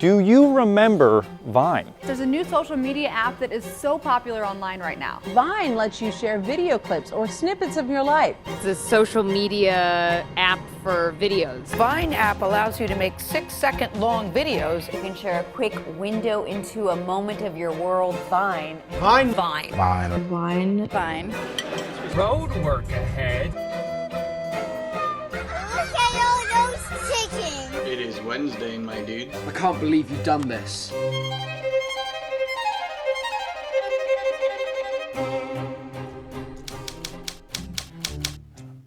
Do you remember Vine? There's a new social media app that is so popular online right now. Vine lets you share video clips or snippets of your life. It's a social media app for videos. Vine app allows you to make 6-second long videos. You can share a quick window into a moment of your world. Vine. Vine. Vine. Vine. Vine. Vine. Road work ahead. Look at all those chickens. It is Wednesday, my dude. I can't believe you've done this.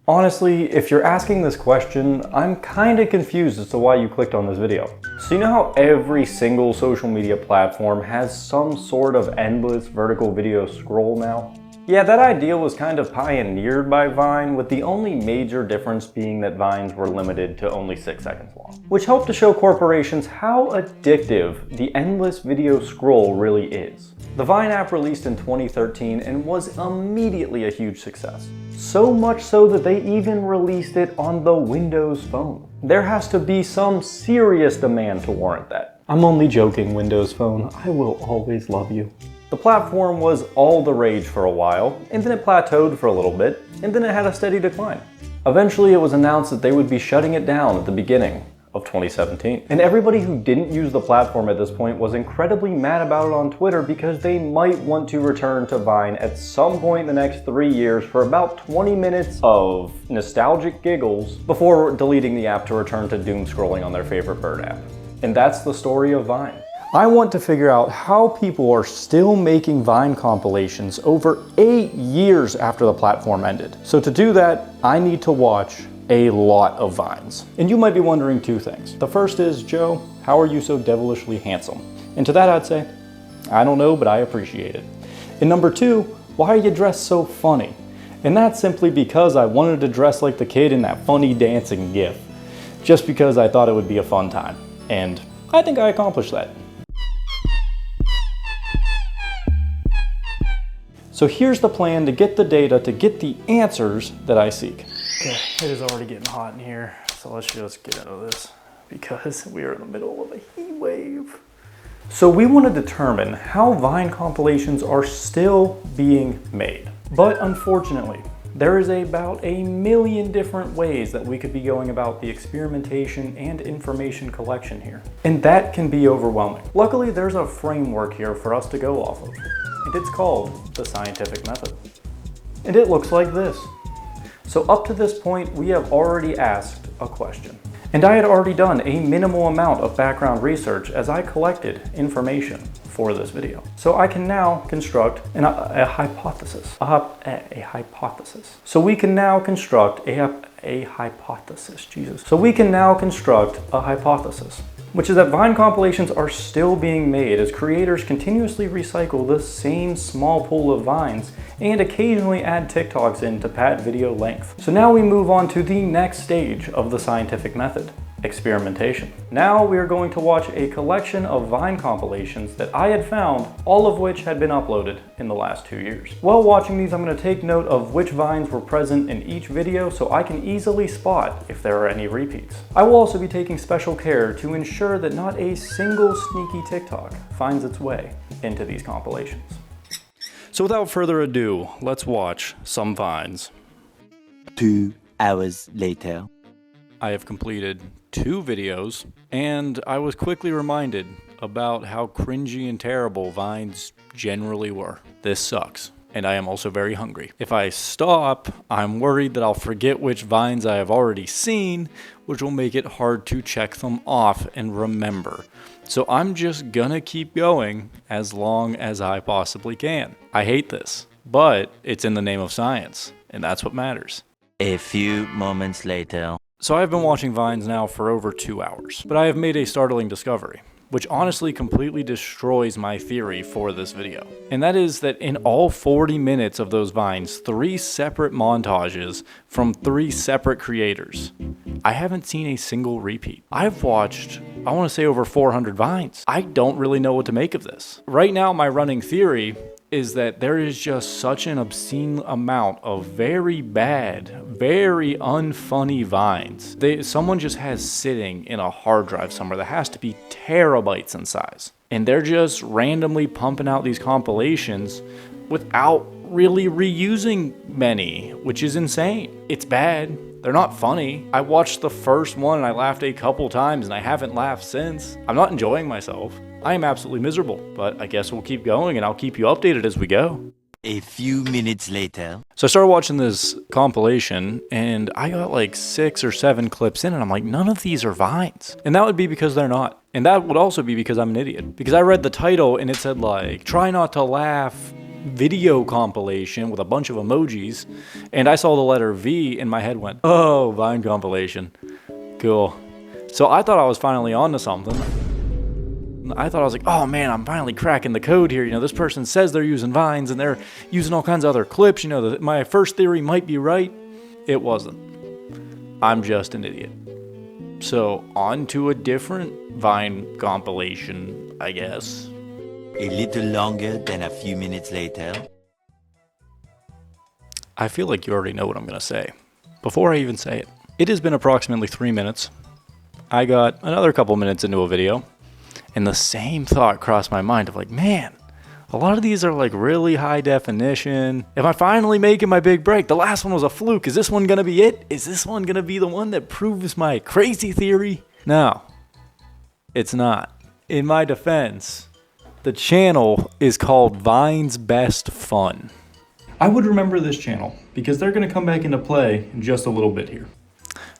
Honestly, if you're asking this question, I'm kinda confused as to why you clicked on this video. So you know how every single social media platform has some sort of endless vertical video scroll now? Yeah, that idea was kind of pioneered by Vine, with the only major difference being that Vines were limited to only 6 seconds long, which helped to show corporations how addictive the endless video scroll really is. The Vine app released in 2013 and was immediately a huge success. So much so that they even released it on the Windows Phone. There has to be some serious demand to warrant that. I'm only joking, Windows Phone. I will always love you. The platform was all the rage for a while, and then it plateaued for a little bit, and then it had a steady decline. Eventually it was announced that they would be shutting it down at the beginning of 2017. And everybody who didn't use the platform at this point was incredibly mad about it on Twitter because they might want to return to Vine at some point in the next 3 years for about 20 minutes of nostalgic giggles before deleting the app to return to doom scrolling on their favorite bird app. And that's the story of Vine. I want to figure out how people are still making Vine compilations over 8 years after the platform ended. So to do that, I need to watch a lot of Vines. And you might be wondering two things. The first is, Joe, how are you so devilishly handsome? And to that I'd say, I don't know, but I appreciate it. And number two, why are you dressed so funny? And that's simply because I wanted to dress like the kid in that funny dancing gif, just because I thought it would be a fun time. And I think I accomplished that. So here's the plan to get the data, to get the answers that I seek. Okay, it is already getting hot in here, so let's just get into this because we are in the middle of a heat wave. So we want to determine how Vine compilations are still being made. But unfortunately, there is about a million different ways that we could be going about the experimentation and information collection here. And that can be overwhelming. Luckily, there's a framework here for us to go off of. And it's called the scientific method. And it looks like this. So up to this point, we have already asked a question. And I had already done a minimal amount of background research as I collected information for this video. So I can now construct a hypothesis. A hypothesis. So we can now construct a hypothesis, Jesus. So we can now construct a hypothesis, which is that Vine compilations are still being made as creators continuously recycle the same small pool of Vines and occasionally add TikToks in to pad video length. So now we move on to the next stage of the scientific method, experimentation. Now we are going to watch a collection of Vine compilations that I had found, all of which had been uploaded in the last 2 years. While watching these, I'm going to take note of which Vines were present in each video so I can easily spot if there are any repeats. I will also be taking special care to ensure that not a single sneaky TikTok finds its way into these compilations. So without further ado, let's watch some Vines. 2 hours later. I have completed 2 videos, and I was quickly reminded about how cringy and terrible Vines generally were. This sucks, and I am also very hungry. If I stop, I'm worried that I'll forget which Vines I have already seen, which will make it hard to check them off and remember. So I'm just gonna keep going as long as I possibly can. I hate this, but it's in the name of science, and that's what matters. A few moments later. So I've been watching Vines now for over 2 hours, but I have made a startling discovery, which honestly completely destroys my theory for this video. And that is that in all 40 minutes of those Vines, 3 separate montages from 3 separate creators, I haven't seen a single repeat. I've watched, I want to say over 400 Vines. I don't really know what to make of this. Right now, my running theory is that there is just such an obscene amount of very bad, very unfunny Vines. Someone just has sitting in a hard drive somewhere that has to be terabytes in size. And they're just randomly pumping out these compilations without really reusing many, which is insane. It's bad. They're not funny. I watched the first one and I laughed a couple times and I haven't laughed since. I'm not enjoying myself. I am absolutely miserable, but I guess we'll keep going and I'll keep you updated as we go. A few minutes later. So I started watching this compilation and I got like 6 or 7 clips in and I'm like, none of these are Vines. And that would be because they're not. And that would also be because I'm an idiot. Because I read the title and it said like, try not to laugh video compilation with a bunch of emojis. And I saw the letter V and my head went, oh, Vine compilation. Cool. So I thought I was finally onto something. I thought I was like, oh man, I'm finally cracking the code here. You know, this person says they're using Vines and they're using all kinds of other clips. You know, my first theory might be right. It wasn't. I'm just an idiot. So on to a different Vine compilation, I guess. A little longer than a few minutes later. I feel like you already know what I'm going to say before I even say it. It has been approximately 3 minutes. I got another couple minutes into a video. And the same thought crossed my mind of like, man, a lot of these are like really high definition. Am I finally making my big break? The last one was a fluke. Is this one going to be it? Is this one going to be the one that proves my crazy theory? No, it's not. In my defense, the channel is called Vine's Best Fun. I would remember this channel because they're going to come back into play in just a little bit here.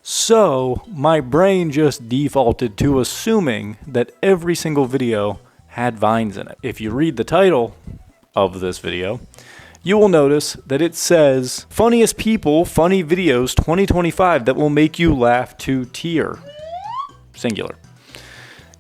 So my brain just defaulted to assuming that every single video had Vines in it. If you read the title of this video, you will notice that it says, Funniest People, Funny Videos 2025 that will make you laugh to tear. Singular.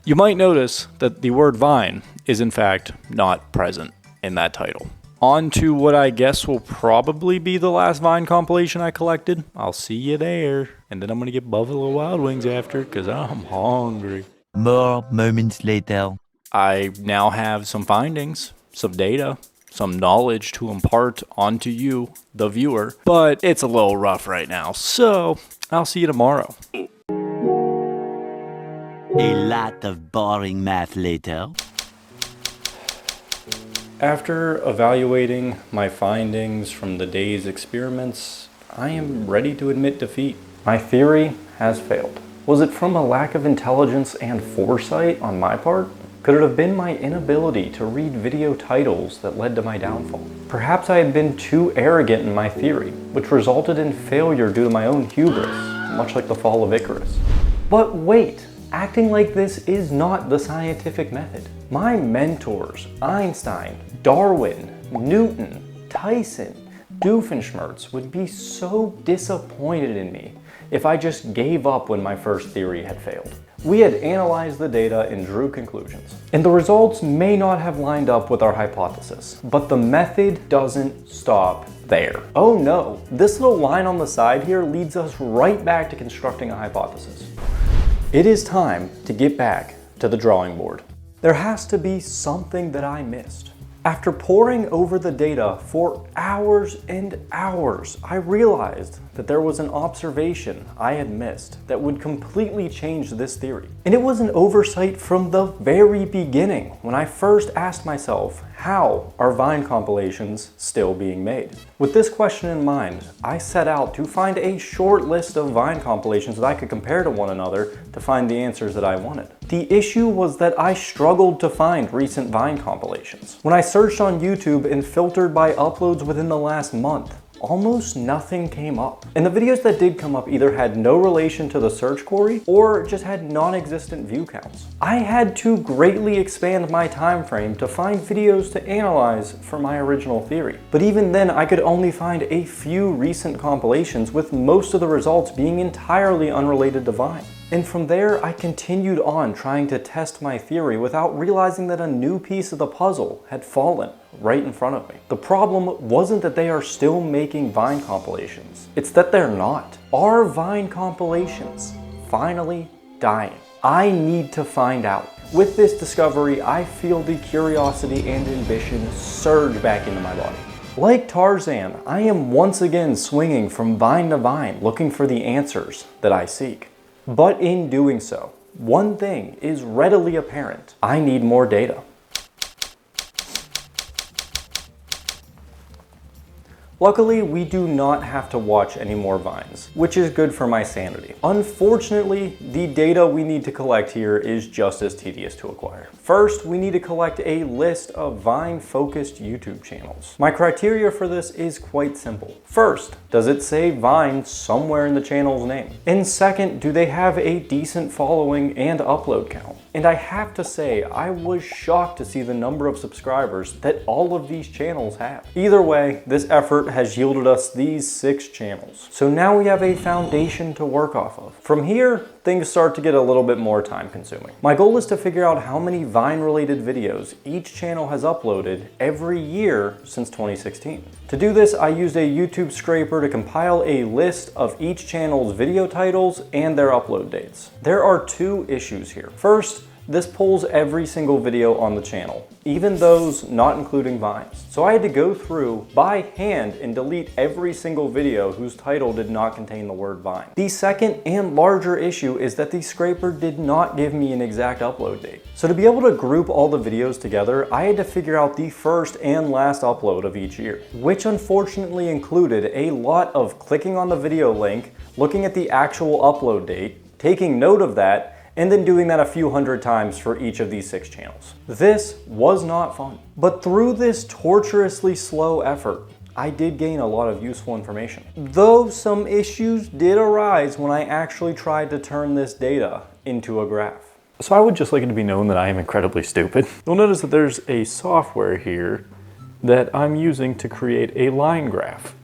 You might notice that the word Vine is in fact not present in that title. On to what I guess will probably be the last Vine compilation I collected. I'll see you there. And then I'm going to get Buffalo Wild Wings after because I'm hungry. More moments later. I now have some findings, some data, some knowledge to impart onto you, the viewer. But it's a little rough right now. So I'll see you tomorrow. A lot of boring math later. After evaluating my findings from the day's experiments, I am ready to admit defeat. My theory has failed. Was it from a lack of intelligence and foresight on my part? Could it have been my inability to read video titles that led to my downfall? Perhaps I had been too arrogant in my theory, which resulted in failure due to my own hubris, much like the fall of Icarus. But wait! Acting like this is not the scientific method. My mentors, Einstein, Darwin, Newton, Tyson, Doofenshmirtz would be so disappointed in me if I just gave up when my first theory had failed. We had analyzed the data and drew conclusions, and the results may not have lined up with our hypothesis, but the method doesn't stop there. Oh no, this little line on the side here leads us right back to constructing a hypothesis. It is time to get back to the drawing board. There has to be something that I missed. After poring over the data for hours and hours, I realized that there was an observation I had missed that would completely change this theory. And it was an oversight from the very beginning when I first asked myself, how are Vine compilations still being made? With this question in mind, I set out to find a short list of Vine compilations that I could compare to one another to find the answers that I wanted. The issue was that I struggled to find recent Vine compilations. When I searched on YouTube and filtered by uploads within the last month, almost nothing came up. And the videos that did come up either had no relation to the search query or just had non-existent view counts. I had to greatly expand my time frame to find videos to analyze for my original theory. But even then, I could only find a few recent compilations, with most of the results being entirely unrelated to Vine. And from there, I continued on trying to test my theory without realizing that a new piece of the puzzle had fallen right in front of me. The problem wasn't that they are still making Vine compilations. It's that they're not. Are Vine compilations finally dying? I need to find out. With this discovery, I feel the curiosity and ambition surge back into my body. Like Tarzan, I am once again swinging from vine to vine looking for the answers that I seek. But in doing so, one thing is readily apparent. I need more data. Luckily, we do not have to watch any more vines, which is good for my sanity. Unfortunately, the data we need to collect here is just as tedious to acquire. First, we need to collect a list of Vine-focused YouTube channels. My criteria for this is quite simple. First, does it say Vine somewhere in the channel's name? And second, do they have a decent following and upload count? And I have to say, I was shocked to see the number of subscribers that all of these channels have. Either way, this effort has yielded us these 6 channels. So now we have a foundation to work off of. From here, things start to get a little bit more time consuming. My goal is to figure out how many Vine-related videos each channel has uploaded every year since 2016. To do this, I used a YouTube scraper to compile a list of each channel's video titles and their upload dates. There are 2 issues here. First, this pulls every single video on the channel, even those not including Vines. So I had to go through by hand and delete every single video whose title did not contain the word Vine. The second and larger issue is that the scraper did not give me an exact upload date. So to be able to group all the videos together, I had to figure out the first and last upload of each year, which unfortunately included a lot of clicking on the video link, looking at the actual upload date, taking note of that, and then doing that a few hundred times for each of these 6 channels. This was not fun. But through this torturously slow effort, I did gain a lot of useful information. Though some issues did arise when I actually tried to turn this data into a graph. So I would just like it to be known that I am incredibly stupid. You'll notice that there's a software here that I'm using to create a line graph.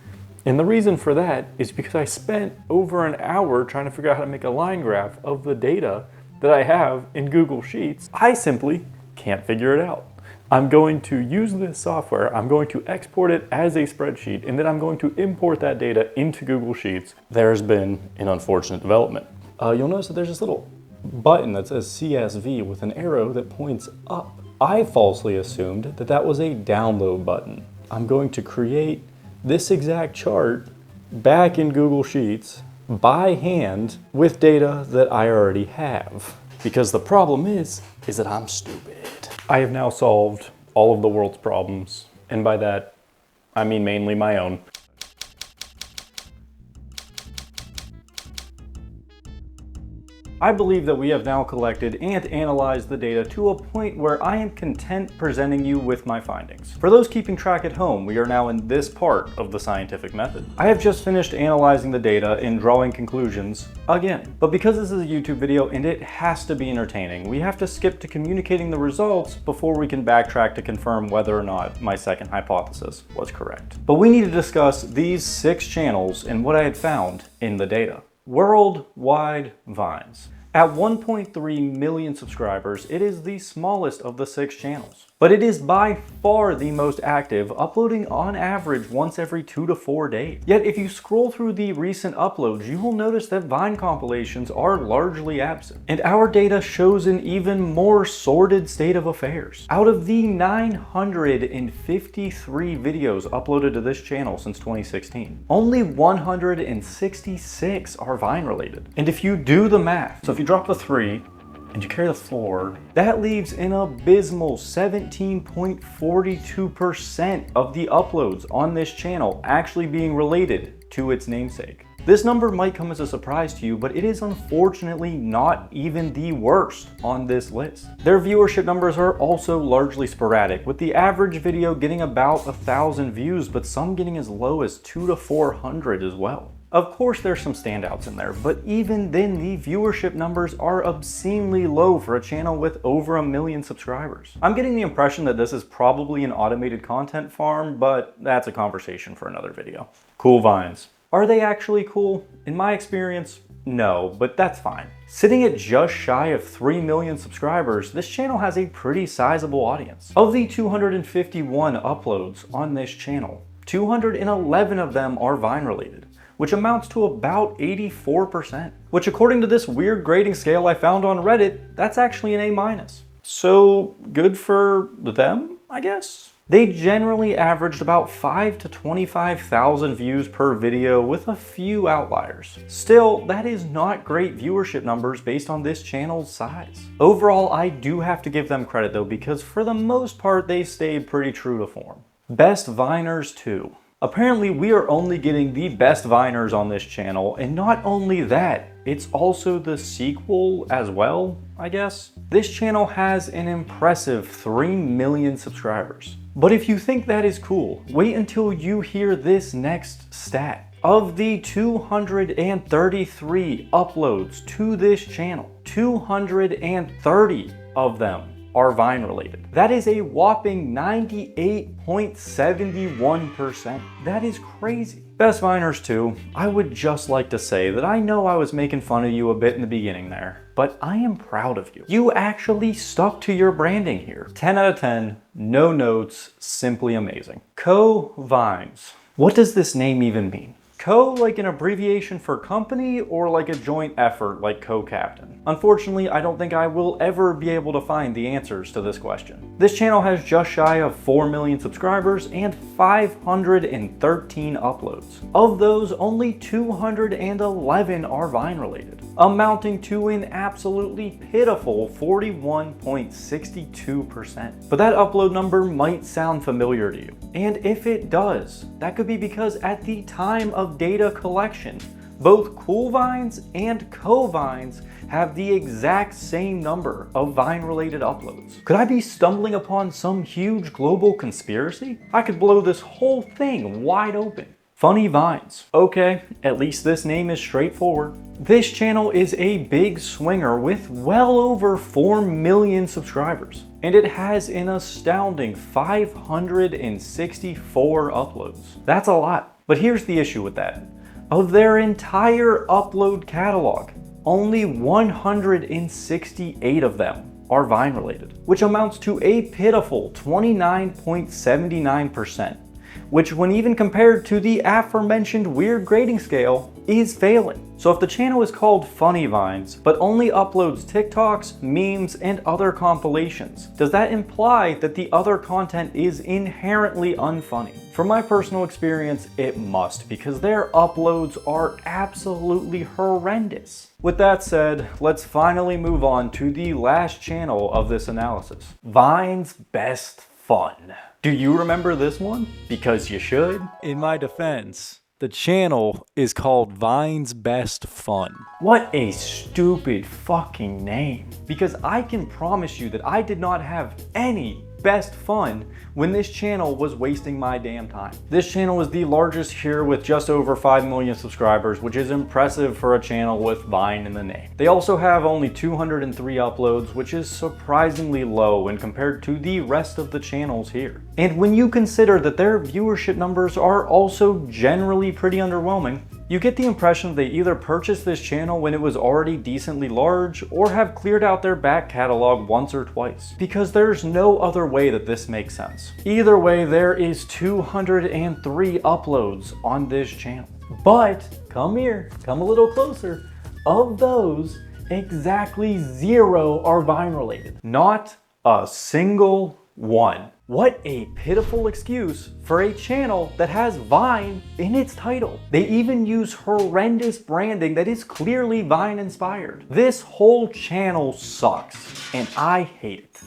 And the reason for that is because I spent over an hour trying to figure out how to make a line graph of the data that I have in Google Sheets. I simply can't figure it out. I'm going to use this software, I'm going to export it as a spreadsheet, and then I'm going to import that data into Google Sheets. There's been an unfortunate development. You'll notice that there's this little button that says CSV with an arrow that points up. I falsely assumed that that was a download button. I'm going to create this exact chart back in Google Sheets by hand with data that I already have. Because the problem is that I'm stupid. I have now solved all of the world's problems, and by that, I mean mainly my own. I believe that we have now collected and analyzed the data to a point where I am content presenting you with my findings. For those keeping track at home, we are now in this part of the scientific method. I have just finished analyzing the data and drawing conclusions again. But because this is a YouTube video and it has to be entertaining, we have to skip to communicating the results before we can backtrack to confirm whether or not my second hypothesis was correct. But we need to discuss these 6 channels and what I had found in the data. Worldwide Vines. At 1.3 million subscribers, it is the smallest of the 6 channels. But it is by far the most active, uploading on average once every 2 to 4 days. Yet if you scroll through the recent uploads, you will notice that Vine compilations are largely absent. And our data shows an even more sordid state of affairs. Out of the 953 videos uploaded to this channel since 2016, only 166 are Vine related. And if you do the math, so if you drop the 3, and you carry the 4, that leaves an abysmal 17.42% of the uploads on this channel actually being related to its namesake. This number might come as a surprise to you, but it is unfortunately not even the worst on this list. Their viewership numbers are also largely sporadic, with the average video getting about 1,000 views, but some getting as low as 200 to 400 as well. Of course there's some standouts in there, but even then the viewership numbers are obscenely low for a channel with over 1 million subscribers. I'm getting the impression that this is probably an automated content farm, but that's a conversation for another video. Cool Vines. Are they actually cool? In my experience, no, but that's fine. Sitting at just shy of 3 million subscribers, this channel has a pretty sizable audience. Of the 251 uploads on this channel, 211 of them are Vine related, which amounts to about 84%, which according to this weird grading scale I found on Reddit, that's actually an A-. So good for them, I guess? They generally averaged about 5 to 25,000 views per video with a few outliers. Still, that is not great viewership numbers based on this channel's size. Overall, I do have to give them credit though, because for the most part, they stayed pretty true to form. Best Viners 2. Apparently, we are only getting the best Viners on this channel, and not only that, it's also the sequel as well, I guess. This channel has an impressive 3 million subscribers. But if you think that is cool, wait until you hear this next stat. Of the 233 uploads to this channel, 230 of them are Vine related. That is a whopping 98.71%. That is crazy. Best Viners 2, I would just like to say that I know I was making fun of you a bit in the beginning there, but I am proud of you. You actually stuck to your branding here. 10 out of 10, no notes, simply amazing. Co-Vines. What does this name even mean? Co like an abbreviation for company, or like a joint effort like co-captain? Unfortunately, I don't think I will ever be able to find the answers to this question. This channel has just shy of 4 million subscribers and 513 uploads. Of those, only 211 are Vine related, amounting to an absolutely pitiful 41.62%. But that upload number might sound familiar to you. And if it does, that could be because at the time of data collection, both Cool Vines and Co-Vines have the exact same number of Vine-related uploads. Could I be stumbling upon some huge global conspiracy? I could blow this whole thing wide open. Funny Vines. Okay, at least this name is straightforward. This channel is a big swinger with well over 4 million subscribers, and it has an astounding 564 uploads. That's a lot, but here's the issue with that. Of their entire upload catalog, only 168 of them are Vine related, which amounts to a pitiful 29.79%. which when even compared to the aforementioned weird grading scale, is failing. So if the channel is called Funny Vines, but only uploads TikToks, memes, and other compilations, does that imply that the other content is inherently unfunny? From my personal experience, it must, because their uploads are absolutely horrendous. With that said, let's finally move on to the last channel of this analysis. Vine's Best Fun. Do you remember this one? Because you should. In my defense, the channel is called Vine's Best Fun. What a stupid fucking name. Because I can promise you that I did not have any best fun when this channel was wasting my damn time. This channel is the largest here with just over 5 million subscribers, which is impressive for a channel with Vine in the name. They also have only 203 uploads, which is surprisingly low when compared to the rest of the channels here. And when you consider that their viewership numbers are also generally pretty underwhelming, you get the impression they either purchased this channel when it was already decently large or have cleared out their back catalog once or twice, because there's no other way that this makes sense. Either way, there is 203 uploads on this channel. But, come here, come a little closer. Of those, exactly 0 are Vine related. Not a single one. What a pitiful excuse for a channel that has Vine in its title. They even use horrendous branding that is clearly Vine inspired. This whole channel sucks, and I hate it.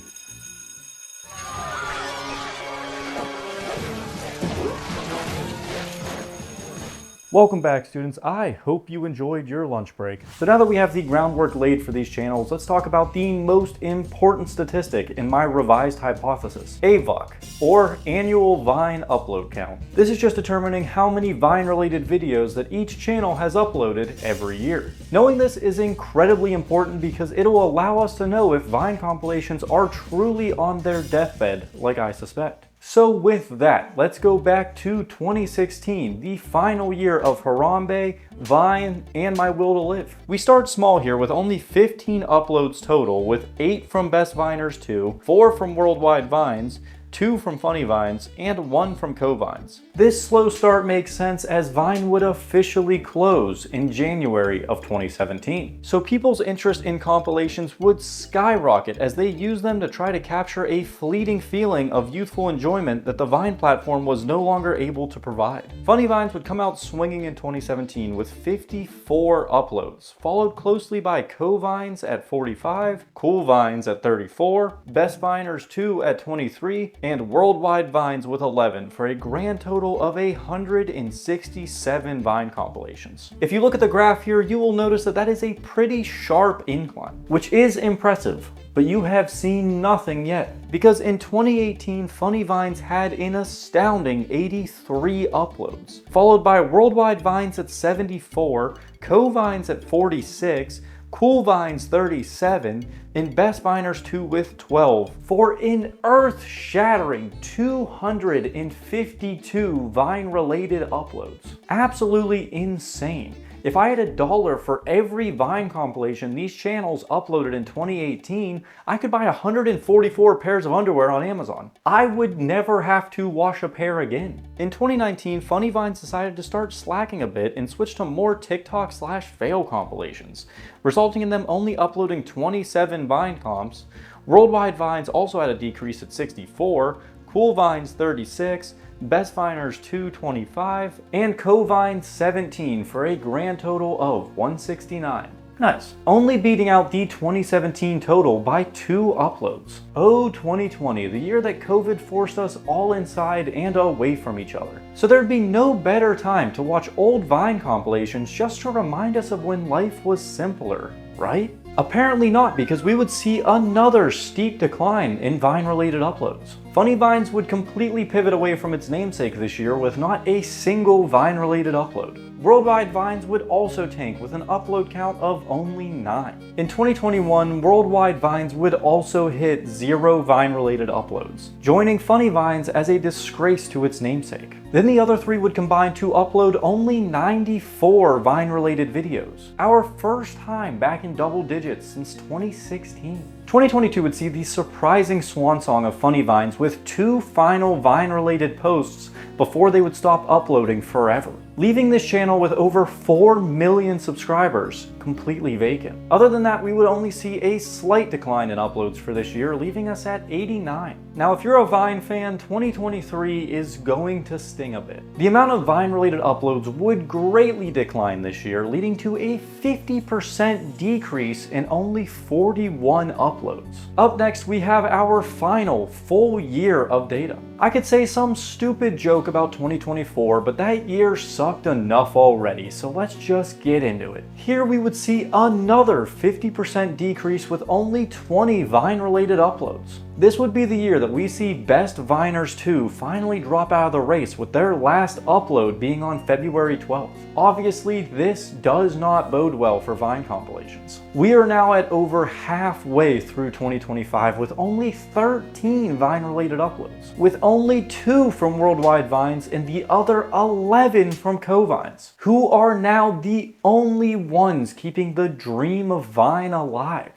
Welcome back, students. I hope you enjoyed your lunch break. So now that we have the groundwork laid for these channels, let's talk about the most important statistic in my revised hypothesis, AVUC, or Annual Vine Upload Count. This is just determining how many Vine-related videos that each channel has uploaded every year. Knowing this is incredibly important because it'll allow us to know if Vine compilations are truly on their deathbed, like I suspect. So with that, let's go back to 2016, the final year of Harambe, Vine, and My Will to Live. We start small here with only 15 uploads total, with 8 from Best Viners 2, 4 from Worldwide Vines, 2 from Funny Vines, and 1 from Co-Vines. This slow start makes sense as Vine would officially close in January of 2017. So people's interest in compilations would skyrocket as they used them to try to capture a fleeting feeling of youthful enjoyment that the Vine platform was no longer able to provide. Funny Vines would come out swinging in 2017 with 54 uploads, followed closely by Co-Vines at 45, Cool Vines at 34, Best Viners 2 at 23, and Worldwide Vines with 11 for a grand total of 167 Vine compilations. If you look at the graph here, you will notice that that is a pretty sharp incline, which is impressive. But you have seen nothing yet, because in 2018, Funny Vines had an astounding 83 uploads, followed by Worldwide Vines at 74, Co-Vines at 46, Cool Vines 37, and Best Viners 2 with 12, for an earth-shattering 252 Vine-related uploads. Absolutely insane. If I had $1 for every Vine compilation these channels uploaded in 2018, I could buy 144 pairs of underwear on Amazon. I would never have to wash a pair again. In 2019, Funny Vines decided to start slacking a bit and switch to more TikTok/fail compilations, resulting in them only uploading 27 Vine comps. Worldwide Vines also had a decrease at 64, Cool Vines 36, Best Viners 2 25, and Co-Vines 17 for a grand total of 169. Nice. Only beating out the 2017 total by 2 uploads. Oh, 2020, the year that COVID forced us all inside and away from each other. So there'd be no better time to watch old Vine compilations just to remind us of when life was simpler, right? Apparently not, because we would see another steep decline in Vine-related uploads. Funny Vines would completely pivot away from its namesake this year with not a single Vine-related upload. Worldwide Vines would also tank with an upload count of only 9. In 2021, Worldwide Vines would also hit 0 Vine-related uploads, joining Funny Vines as a disgrace to its namesake. Then the other 3 would combine to upload only 94 Vine-related videos, our first time back in double digits since 2016. 2022 would see the surprising swan song of Funny Vines with 2 final Vine-related posts before they would stop uploading forever, leaving this channel with over 4 million subscribers completely vacant. Other than that, we would only see a slight decline in uploads for this year, leaving us at 89. Now, if you're a Vine fan, 2023 is going to sting a bit. The amount of Vine-related uploads would greatly decline this year, leading to a 50% decrease in only 41 uploads. Up next, we have our final full year of data. I could say some stupid joke about 2024, but that year sucked enough already, so let's just get into it. Here we would see another 50% decrease with only 20 Vine-related uploads. This would be the year that we see Best Viners 2 finally drop out of the race, with their last upload being on February 12th. Obviously, this does not bode well for Vine compilations. We are now at over halfway through 2025 with only 13 Vine-related uploads, with only 2 from Worldwide Vines and the other 11 from Co-Vines, who are now the only ones keeping the dream of Vine alive.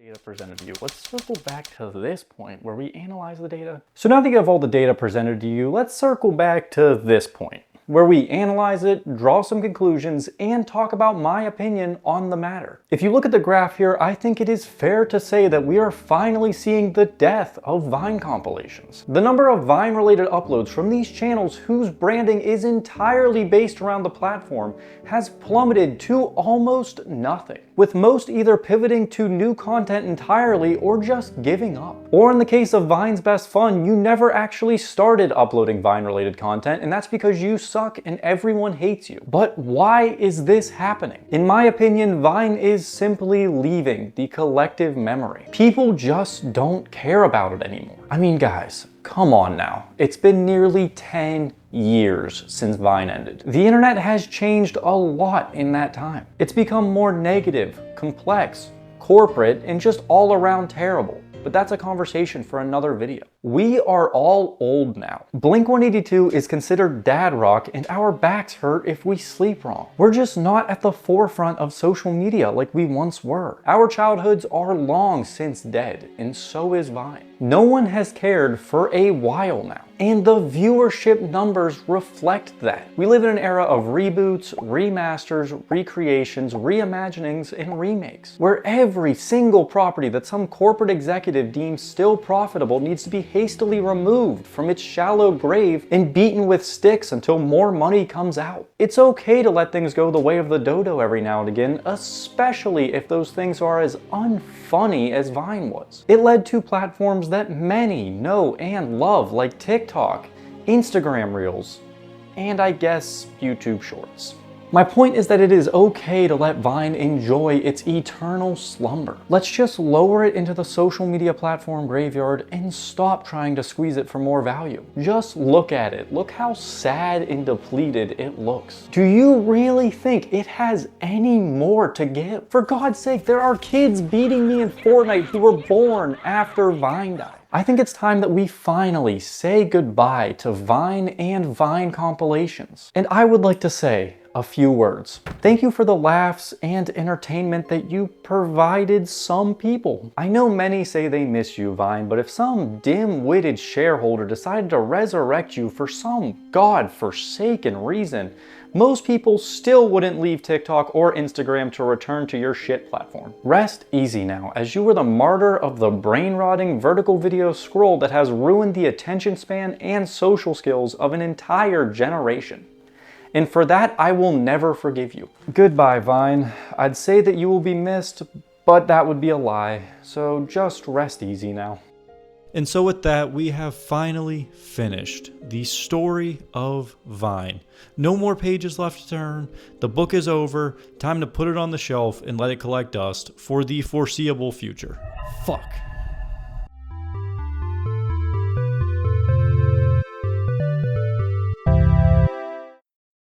Data presented to you. Let's circle back to this point where we analyze the data. So now that you have all the data presented to you, let's circle back to this point where we analyze it, draw some conclusions, and talk about my opinion on the matter. If you look at the graph here, I think it is fair to say that we are finally seeing the death of Vine compilations. The number of Vine-related uploads from these channels whose branding is entirely based around the platform has plummeted to almost nothing, with most either pivoting to new content entirely or just giving up. Or in the case of Vine's Best Fun, you never actually started uploading Vine-related content, and that's because you suck and everyone hates you. But why is this happening? In my opinion, Vine is simply leaving the collective memory. People just don't care about it anymore. I mean, guys, come on now. It's been nearly 10 years since Vine ended. The internet has changed a lot in that time. It's become more negative, complex, corporate, and just all around terrible. But that's a conversation for another video. We are all old now. Blink-182 is considered dad rock, and our backs hurt if we sleep wrong. We're just not at the forefront of social media like we once were. Our childhoods are long since dead, and so is Vine. No one has cared for a while now, and the viewership numbers reflect that. We live in an era of reboots, remasters, recreations, reimaginings, and remakes, where every single property that some corporate executive deems still profitable needs to be hastily removed from its shallow grave and beaten with sticks until more money comes out. It's okay to let things go the way of the dodo every now and again, especially if those things are as unfunny as Vine was. It led to platforms that many know and love, like TikTok, Instagram Reels, and I guess YouTube Shorts. My point is that it is okay to let Vine enjoy its eternal slumber. Let's just lower it into the social media platform graveyard and stop trying to squeeze it for more value. Just look at it. Look how sad and depleted it looks. Do you really think it has any more to give? For God's sake, there are kids beating me in Fortnite who were born after Vine died. I think it's time that we finally say goodbye to Vine and Vine compilations. And I would like to say a few words. Thank you for the laughs and entertainment that you provided some people. I know many say they miss you, Vine, but if some dim-witted shareholder decided to resurrect you for some god-forsaken reason, most people still wouldn't leave TikTok or Instagram to return to your shit platform. Rest easy now, as you were the martyr of the brain-rotting vertical video scroll that has ruined the attention span and social skills of an entire generation. And for that, I will never forgive you. Goodbye, Vine. I'd say that you will be missed, but that would be a lie. So just rest easy now. And so with that, we have finally finished the story of Vine. No more pages left to turn. The book is over. Time to put it on the shelf and let it collect dust for the foreseeable future. Fuck.